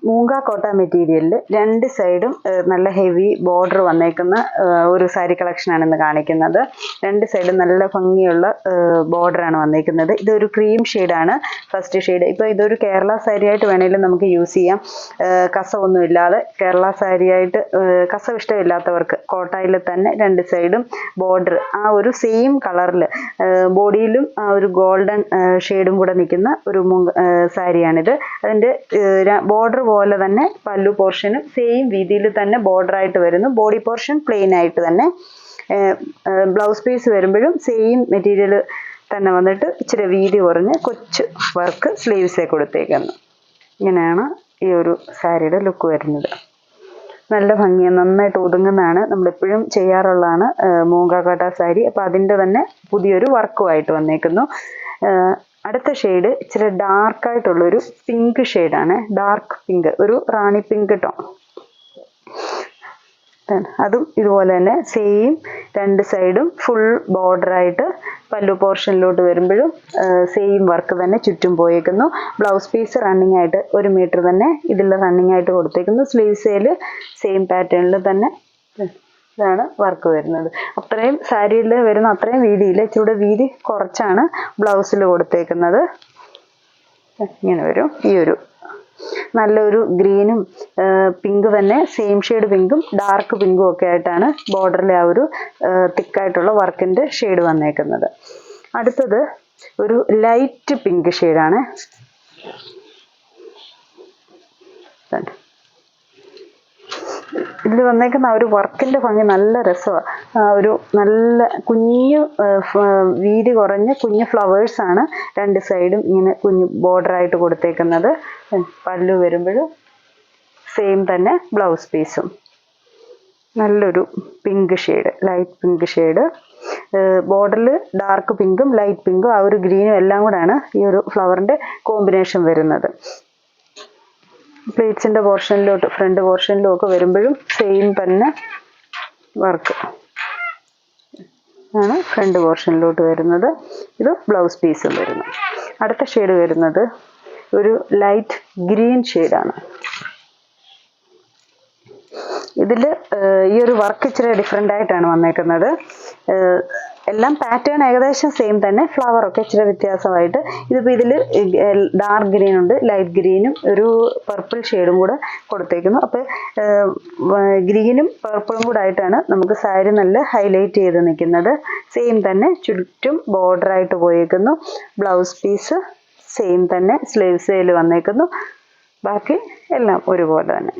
മൂങ്ക കോട്ട മെറ്റീരിയലിൽ രണ്ട് സൈഡും നല്ല ഹെവി ബോർഡർ വന്നേക്കുന്ന ഒരു സാരി കളക്ഷനാണ് ഇന്ന് കാണിക്കുന്നത്. രണ്ട് സൈഡും നല്ല ഭംഗിയുള്ള ബോർഡറാണ് വന്നേക്കുന്നത്. ഇതൊരു ക്രീം ഷെയ്ഡാണ് ഫസ്റ്റ് ഷെയ്ഡ്. ഇപ്പോൾ ഇതൊരു കേരള സാരി ആയിട്ട് വേണമെങ്കിലും നമുക്ക് യൂസ് ചെയ്യാം. കസവൊന്നും ഇല്ലാതെ കേരള സാരി ആയിട്ട് കസവ് ഇഷ്ടമില്ലാത്തവർക്ക് കോട്ടയിൽ തന്നെ രണ്ട് സൈഡും ബോർഡർ ആ ഒരു സെയിം കളറിൽ ബോഡിയിലും ആ ഒരു ഗോൾഡൻ ഷെയ്ഡും കൂടെ നിൽക്കുന്ന ഒരു സാരിയാണിത്. അതിൻ്റെ ബോർഡർ പോലെ തന്നെ പല്ലു പോർഷനും സെയിം രീതിയിൽ തന്നെ ബോർഡർ ആയിട്ട് വരുന്നു. ബോഡി പോർഷൻ പ്ലെയിൻ ആയിട്ട് തന്നെ. ബ്ലൗസ് പീസ് വരുമ്പോഴും സെയിം മെറ്റീരിയൽ തന്നെ വന്നിട്ട് ഇച്ചിരി വീതി കുറഞ്ഞ് കൊച്ചു വർക്ക് സ്ലീവ്സേ കൊടുത്തേക്കുന്നു. ഇങ്ങനെയാണ് ഈ ഒരു സാരിയുടെ ലുക്ക് വരുന്നത്. നല്ല ഭംഗിയാണ്, നന്നായിട്ട് ഒതുങ്ങുന്നതാണ്. നമ്മളെപ്പോഴും ചെയ്യാറുള്ളതാണ് മൂങ്ക കോട്ട സാരി. അപ്പോൾ അതിൻ്റെ തന്നെ പുതിയൊരു വർക്കുമായിട്ട് വന്നേക്കുന്നു. അടുത്ത ഷെയ്ഡ് ഇച്ചിരി ഡാർക്കായിട്ടുള്ളൊരു പിങ്ക് ഷെയ്ഡാണ്. ഡാർക്ക് പിങ്ക്, ഒരു റാണി പിങ്ക് ടോൺ. അതും ഇതുപോലെ തന്നെ സെയിം രണ്ട് സൈഡും ഫുൾ ബോർഡറായിട്ട് പല്ലു പോർഷനിലോട്ട് വരുമ്പോഴും സെയിം വർക്ക് തന്നെ ചുറ്റും പോയേക്കുന്നു. ബ്ലൗസ് പീസ് റണ്ണിങ് ആയിട്ട് 1 മീറ്റർ തന്നെ ഇതിൽ റണ്ണിങ് ആയിട്ട് കൊടുത്തേക്കുന്നു. സ്ലീവ്സേൽ സെയിം പാറ്റേണിൽ തന്നെ ഇതാണ് വർക്ക് വരുന്നത്. അത്രയും സാരിയിൽ വരുന്ന അത്രയും വീതിയില്ല, ഇച്ചിരി വീതി കുറച്ചാണ് ബ്ലൗസിൽ കൊടുത്തേക്കുന്നത്. ഇങ്ങനെ വരും. ഈ ഒരു നല്ലൊരു ഗ്രീനും പിങ്ക് തന്നെ സെയിം ഷെയ്ഡ് പിങ്കും ഡാർക്ക് പിങ്കും ഒക്കെ ആയിട്ടാണ് ബോർഡറിലെ ആ ഒരു തിക്കായിട്ടുള്ള വർക്കിൻ്റെ ഷെയ്ഡ് വന്നേക്കുന്നത്. അടുത്തത് ഒരു ലൈറ്റ് പിങ്ക് ഷെയ്ഡാണ്. ഇതിൽ വന്നേക്കുന്ന ഒരു വർക്കിൻ്റെ ഭംഗി നല്ല രസമാണ്. ഒരു നല്ല കുഞ്ഞു വീതി കുറഞ്ഞ് കുഞ്ഞു ഫ്ലവേഴ്സാണ് രണ്ട് സൈഡും ഇങ്ങനെ കുഞ്ഞു ബോർഡറായിട്ട് കൊടുത്തേക്കുന്നത്. പല്ലു വരുമ്പോഴും സെയിം തന്നെ ബ്ലൗസ് പീസും നല്ലൊരു pink shade, light pink shade. ബോർഡറിൽ ഡാർക്ക് പിങ്കും ലൈറ്റ് പിങ്കും ആ ഒരു ഗ്രീനും എല്ലാം കൂടെയാണ് ഈ ഒരു ഫ്ലവറിൻ്റെ കോമ്പിനേഷൻ വരുന്നത്. പ്ലേറ്റ്സിൻ്റെ പോർഷനിലോട്ട് ഫ്രണ്ട് പോർഷനിലും ഒക്കെ വരുമ്പോഴും സെയിം തന്നെ വർക്ക് ആണ് ഫ്രണ്ട് പോർഷനിലോട്ട് വരുന്നത്. ഇത് ബ്ലൗസ് പീസും വരുന്നു. അടുത്ത ഷെയ്ഡ് വരുന്നത് ഒരു ലൈറ്റ് ഗ്രീൻ ഷെയ്ഡാണ്. ഇതിൽ ഈ ഒരു വർക്ക് ഇച്ചിരി ഡിഫറെൻ്റ് ആയിട്ടാണ് വന്നേക്കുന്നത്. എല്ലാം പാറ്റേൺ ഏകദേശം സെയിം തന്നെ, ഫ്ലവറൊക്കെ ഇച്ചിരി വ്യത്യാസമായിട്ട്. ഇതിപ്പോൾ ഇതിൽ ഡാർക്ക് ഗ്രീൻ ഉണ്ട്, ലൈറ്റ് ഗ്രീനും ഒരു പർപ്പിൾ ഷെയ്ഡും കൂടെ കൊടുത്തേക്കുന്നു. അപ്പോൾ ഗ്രീനും പർപ്പിളും കൂടെ ആയിട്ടാണ് നമുക്ക് സാരി നല്ല ഹൈലൈറ്റ് ചെയ്ത് നിൽക്കുന്നത്. സെയിം തന്നെ ചുറ്റും ബോർഡറായിട്ട് പോയേക്കുന്നു. ബ്ലൗസ് പീസ് സെയിം തന്നെ സ്ലീവ്സിൽ വന്നേക്കുന്നു. ബാക്കി എല്ലാം ഒരുപോലെ തന്നെ.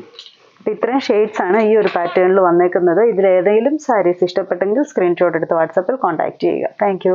ഇത്രയും ഷെയ്ഡ്സാണ് ഈ ഒരു പാറ്റേണിൽ വന്നേക്കുന്നത്. ഇതിലേതെങ്കിലും സാരീസ് ഇഷ്ടപ്പെട്ടെങ്കിൽ സ്ക്രീൻഷോട്ട് എടുത്ത് വാട്സാപ്പിൽ കോൺടാക്റ്റ് ചെയ്യുക. താങ്ക്